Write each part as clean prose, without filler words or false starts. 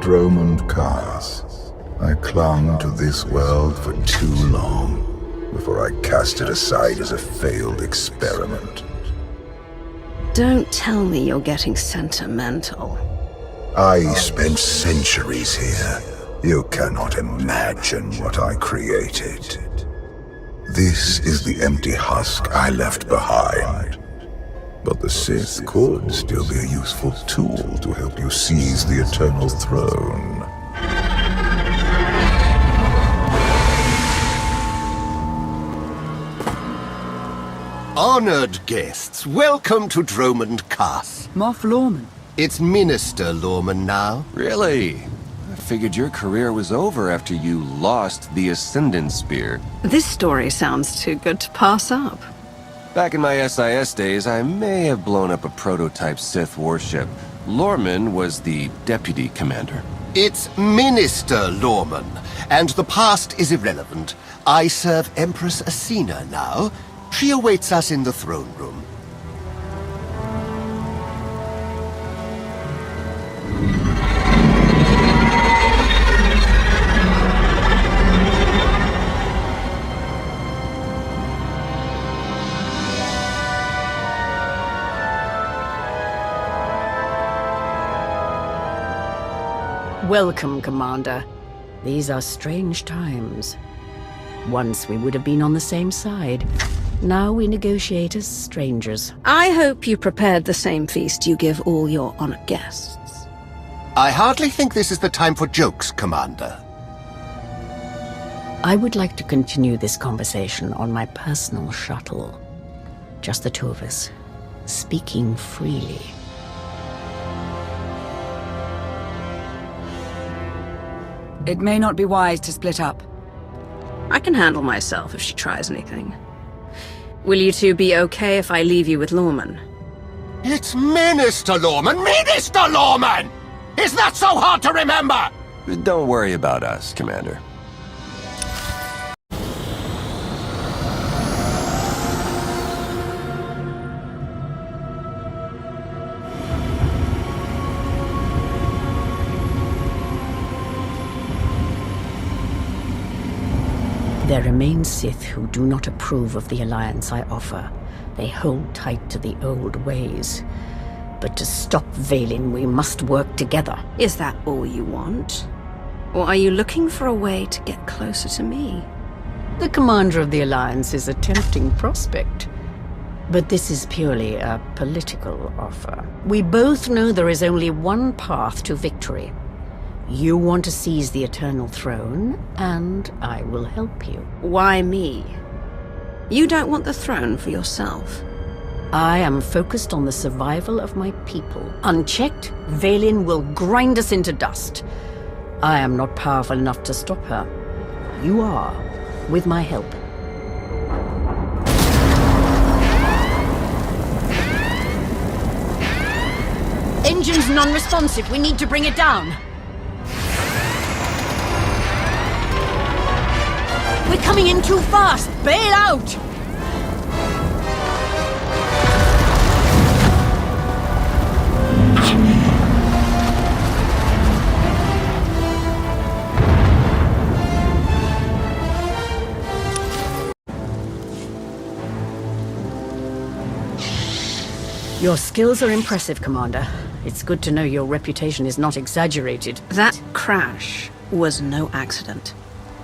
Dromund Kaas. I clung to this world for too long before I cast it aside as a failed experiment. Don't tell me you're getting sentimental. I spent centuries here. You cannot imagine what I created. This is the empty husk I left behind. But the Sith could still be a useful tool to help you seize the Eternal Throne. Honored guests, welcome to Dromund Kaas. Moff Lorman. It's Minister Lorman now. Really? I figured your career was over after you lost the Ascendant Spear. This story sounds too good to pass up. Back in my SIS days, I may have blown up a prototype Sith warship. Lorman was the deputy commander. It's Minister Lorman, and the past is irrelevant. I serve Empress Asina now. She awaits us in the throne room. Welcome, Commander. These are strange times. Once we would have been on the same side. Now we negotiate as strangers. I hope you prepared the same feast you give all your honored guests. I hardly think this is the time for jokes, Commander. I would like to continue this conversation on my personal shuttle. Just the two of us, speaking freely. It may not be wise to split up. I can handle myself if she tries anything. Will you two be okay if I leave you with Lorman? It's Minister Lorman! Minister Lorman! Is that so hard to remember? Don't worry about us, Commander. There remain Sith who do not approve of the alliance I offer. They hold tight to the old ways. But to stop Vaylin, we must work together. Is that all you want? Or are you looking for a way to get closer to me? The commander of the alliance is a tempting prospect. But this is purely a political offer. We both know there is only one path to victory. You want to seize the Eternal Throne, and I will help you. Why me? You don't want the throne for yourself. I am focused on the survival of my people. Unchecked, Vaylin will grind us into dust. I am not powerful enough to stop her. You are, with my help. Engine's non-responsive. We need to bring it down. We're coming in too fast! Bail out! Your skills are impressive, Commander. It's good to know your reputation is not exaggerated. That crash was no accident.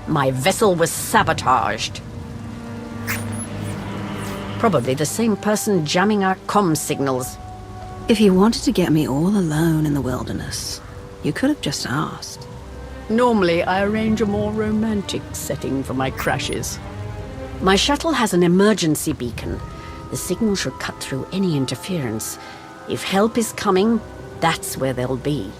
My vessel was sabotaged. Probably the same person jamming our comm signals. If you wanted to get me all alone in the wilderness, you could have just asked. Normally, I arrange a more romantic setting for my crashes. My shuttle has an emergency beacon. The signal should cut through any interference. If help is coming, that's where they'll be.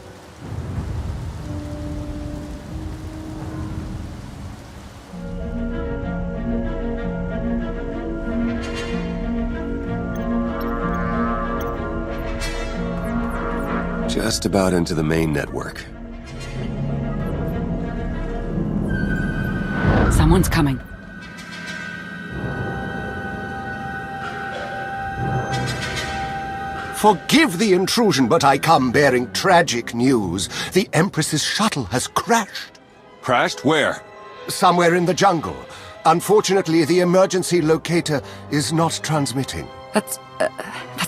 Just about into the main network. Someone's coming. Forgive the intrusion, but I come bearing tragic news. The Empress's shuttle has crashed. Crashed? Where? Somewhere in the jungle. Unfortunately, the emergency locator is not transmitting. That's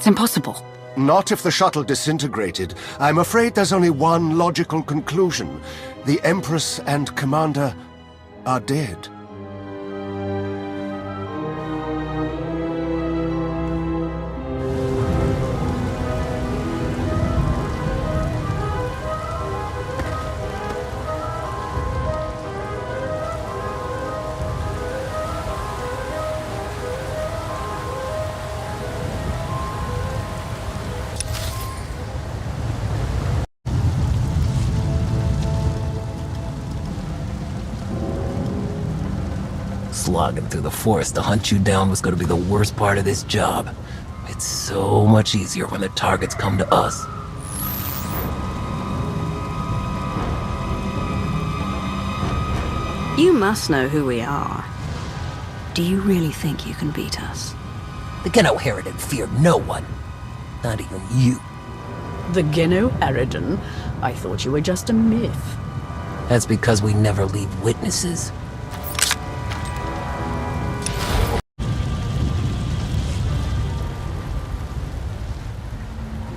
impossible. Not if the shuttle disintegrated. I'm afraid there's only one logical conclusion. The Empress and Commander are dead. Slogging through the forest to hunt you down was going to be the worst part of this job. It's so much easier when the targets come to us. You must know who we are. Do you really think you can beat us? The Geno Harridan feared no one. Not even you. The Geno Harridan? I thought you were just a myth. That's because we never leave witnesses.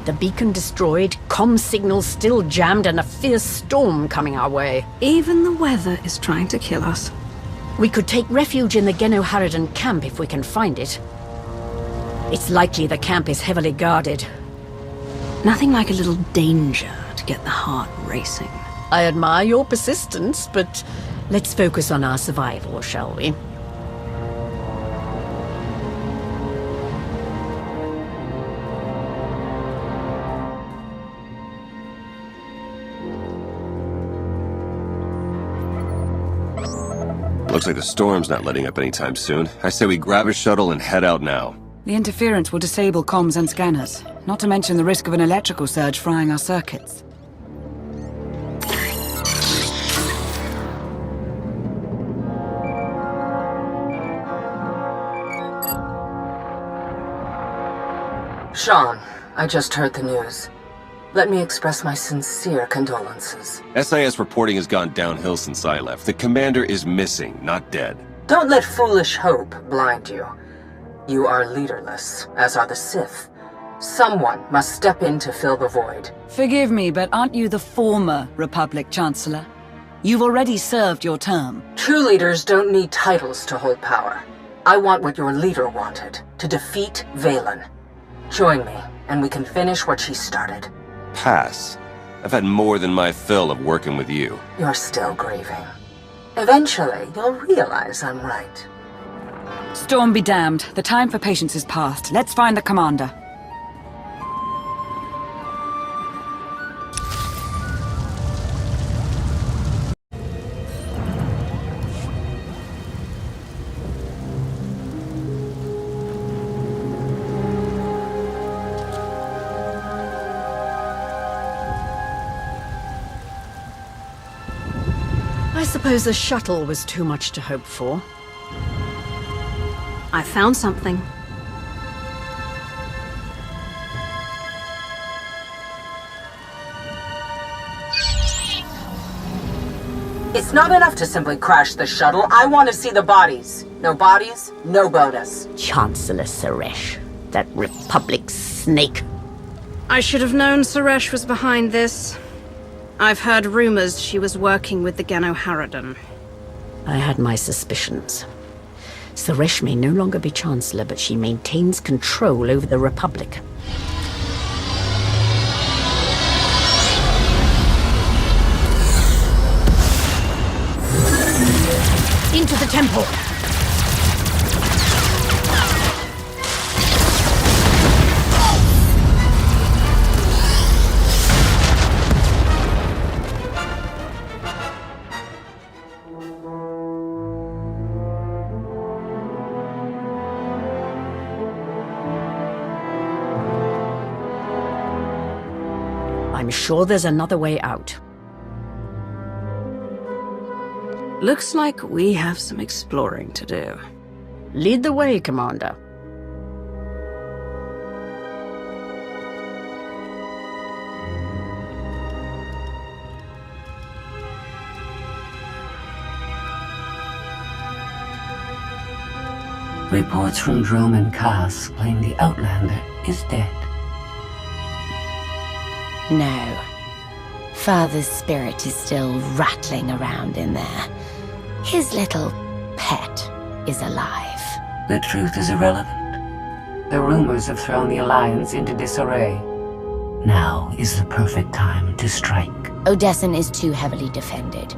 The beacon destroyed, comm signals still jammed, and a fierce storm coming our way. Even the weather is trying to kill us. We could take refuge in the Geno Harridan camp if we can find it. It's likely the camp is heavily guarded. Nothing like a little danger to get the heart racing. I admire your persistence, but let's focus on our survival, shall we? Looks like the storm's not letting up anytime soon. I say we grab a shuttle and head out now. The interference will disable comms and scanners, not to mention the risk of an electrical surge frying our circuits. Sean, I just heard the news. Let me express my sincere condolences. SIS reporting has gone downhill since I left. The commander is missing, not dead. Don't let foolish hope blind you. You are leaderless, as are the Sith. Someone must step in to fill the void. Forgive me, but aren't you the former Republic Chancellor? You've already served your term. True leaders don't need titles to hold power. I want what your leader wanted, to defeat Valen. Join me, and we can finish what she started. Pass. I've had more than my fill of working with you. You're still grieving. Eventually, you'll realize I'm right. Storm be damned. The time for patience is past. Let's find the commander. I suppose the shuttle was too much to hope for. I found something. It's not enough to simply crash the shuttle. I want to see the bodies. No bodies, no bonus. Chancellor Suresh, that Republic snake. I should have known Suresh was behind this. I've heard rumors she was working with the Geno Harridan. I had my suspicions. Suresh may no longer be Chancellor, but she maintains control over the Republic. Into the temple! I'm sure there's another way out. Looks like we have some exploring to do. Lead the way, Commander. Reports from Droman Kaas claim the Outlander is dead. No. Father's spirit is still rattling around in there. His little pet is alive. The truth is irrelevant. The rumors have thrown the Alliance into disarray. Now is the perfect time to strike. Odessen is too heavily defended.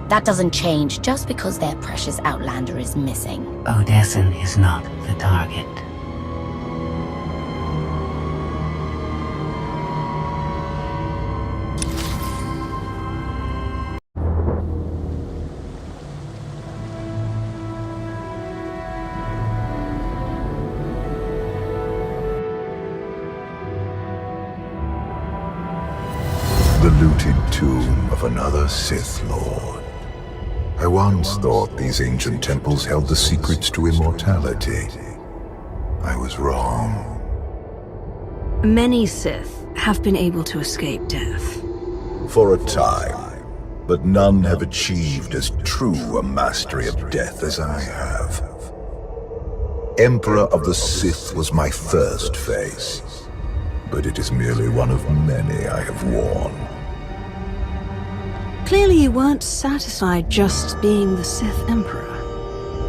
That doesn't change just because their precious Outlander is missing. Odessen is not the target. The looted tomb of another Sith Lord. I once thought these ancient temples held the secrets to immortality. I was wrong. Many Sith have been able to escape death. For a time, but none have achieved as true a mastery of death as I have. Emperor of the Sith was my first face, but it is merely one of many I have worn. Clearly you weren't satisfied just being the Sith Emperor.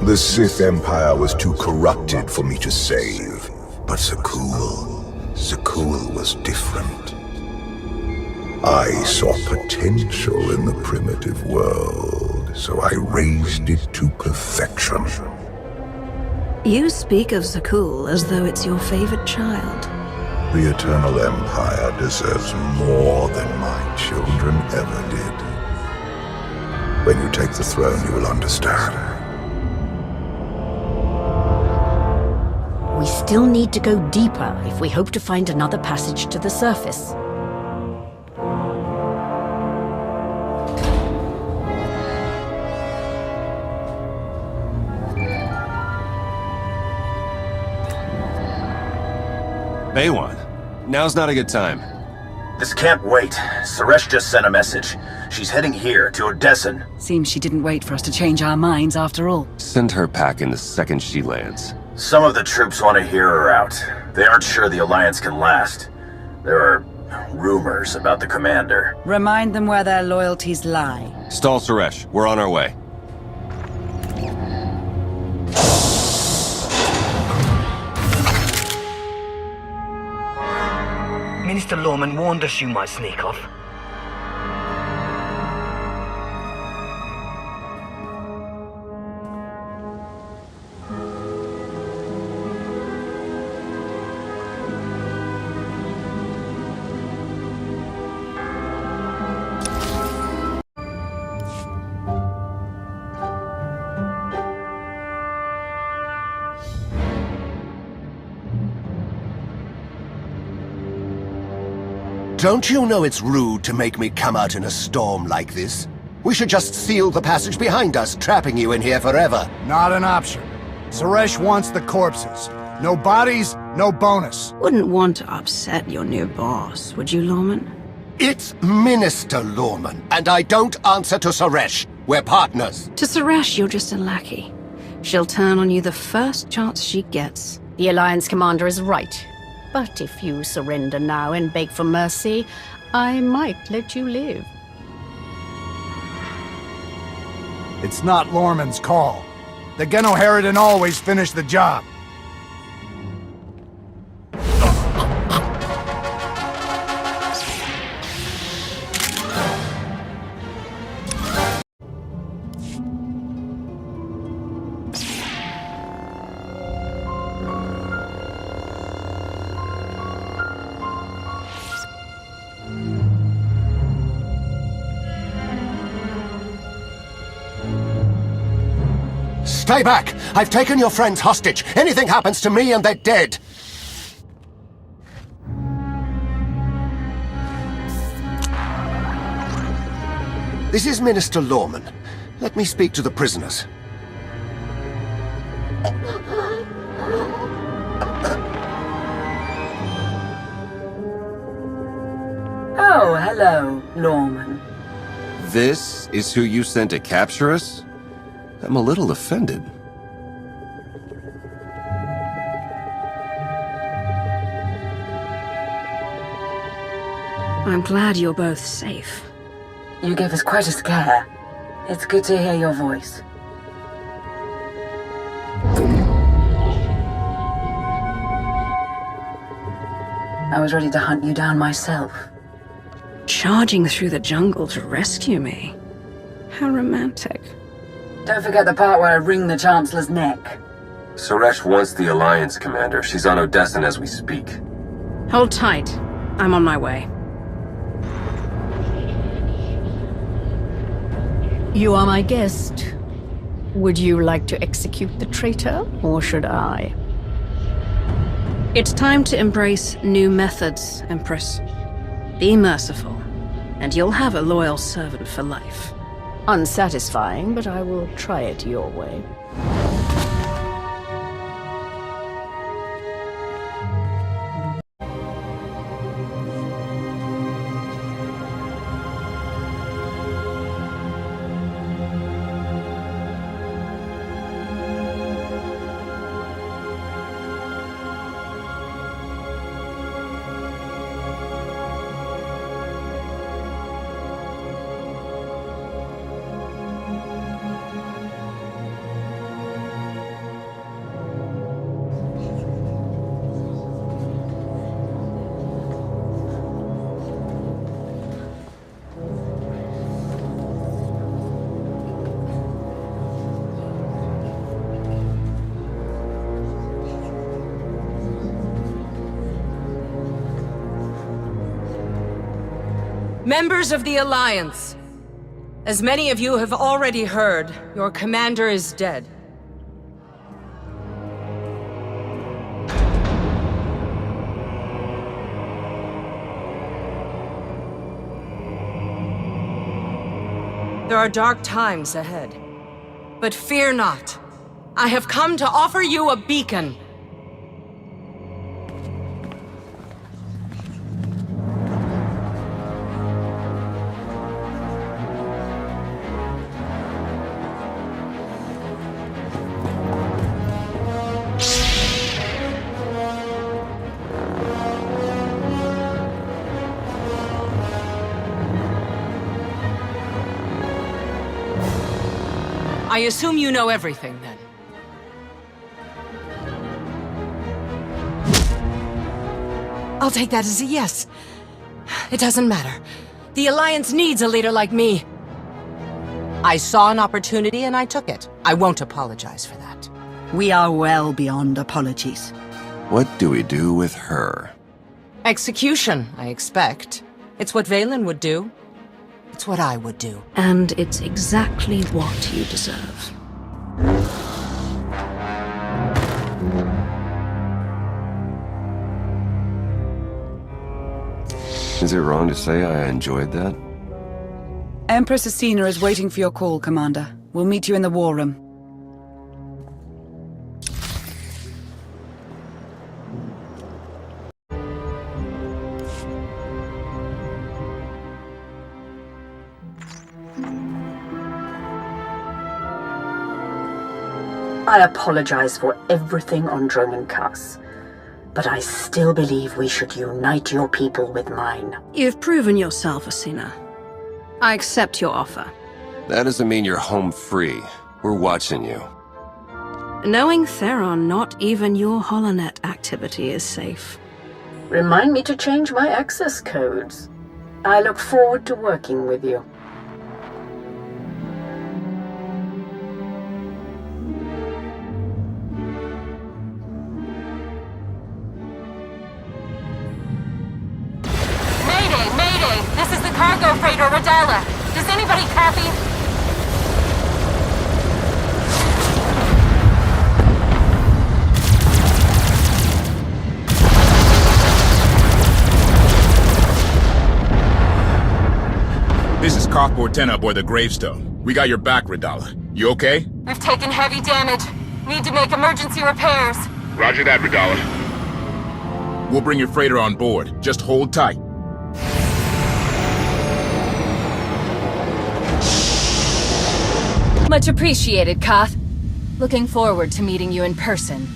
The Sith Empire was too corrupted for me to save, but Zakul was different. I saw potential in the primitive world, so I raised it to perfection. You speak of Zakul as though it's your favorite child. The Eternal Empire deserves more than my children ever did. When you take the throne, you will understand. We still need to go deeper if we hope to find another passage to the surface. Baywan, now's not a good time. This can't wait. Suresh just sent a message. She's heading here, to Odessen. Seems she didn't wait for us to change our minds after all. Send her packing the second she lands. Some of the troops want to hear her out. They aren't sure the Alliance can last. There are rumors about the commander. Remind them where their loyalties lie. Stall Suresh, we're on our way. Minister Lorman warned us you might sneak off. Don't you know it's rude to make me come out in a storm like this? We should just seal the passage behind us, trapping you in here forever. Not an option. Suresh wants the corpses. No bodies, no bonus. Wouldn't want to upset your new boss, would you, Lorman? It's Minister Lorman, and I don't answer to Suresh. We're partners. To Suresh, you're just a lackey. She'll turn on you the first chance she gets. The Alliance commander is right. But if you surrender now and beg for mercy, I might let you live. It's not Lorman's call. The Genoheridan always finish the job. Stay back! I've taken your friends hostage. Anything happens to me and they're dead. This is Minister Lorman. Let me speak to the prisoners. Oh, hello, Lorman. This is who you sent to capture us? I'm a little offended. I'm glad you're both safe. You gave us quite a scare. It's good to hear your voice. I was ready to hunt you down myself. Charging through the jungle to rescue me. How romantic. Don't forget the part where I wring the Chancellor's neck. Suresh wants the Alliance, Commander. She's on Odessen as we speak. Hold tight. I'm on my way. You are my guest. Would you like to execute the traitor, or should I? It's time to embrace new methods, Empress. Be merciful, and you'll have a loyal servant for life. Unsatisfying, but I will try it your way. Members of the Alliance, as many of you have already heard, your commander is dead. There are dark times ahead. But fear not. I have come to offer you a beacon. I assume you know everything, then. I'll take that as a yes. It doesn't matter. The Alliance needs a leader like me. I saw an opportunity and I took it. I won't apologize for that. We are well beyond apologies. What do we do with her? Execution, I expect. It's what Valen would do. It's what I would do. And it's exactly what you deserve. Is it wrong to say I enjoyed that? Empress SWTOR is waiting for your call, Commander. We'll meet you in the war room. I apologize for everything on Droman Cuss, but I still believe we should unite your people with mine. You've proven yourself, Asina. I accept your offer. That doesn't mean you're home free. We're watching you. Knowing Theron, not even your Holonet activity is safe. Remind me to change my access codes. I look forward to working with you. Cargo freighter Radala. Does anybody copy? This is Cockboard 10 aboard the Gravestone. We got your back, Radala. You okay? We've taken heavy damage. Need to make emergency repairs. Roger that, Radala. We'll bring your freighter on board. Just hold tight. Much appreciated, Koth. Looking forward to meeting you in person.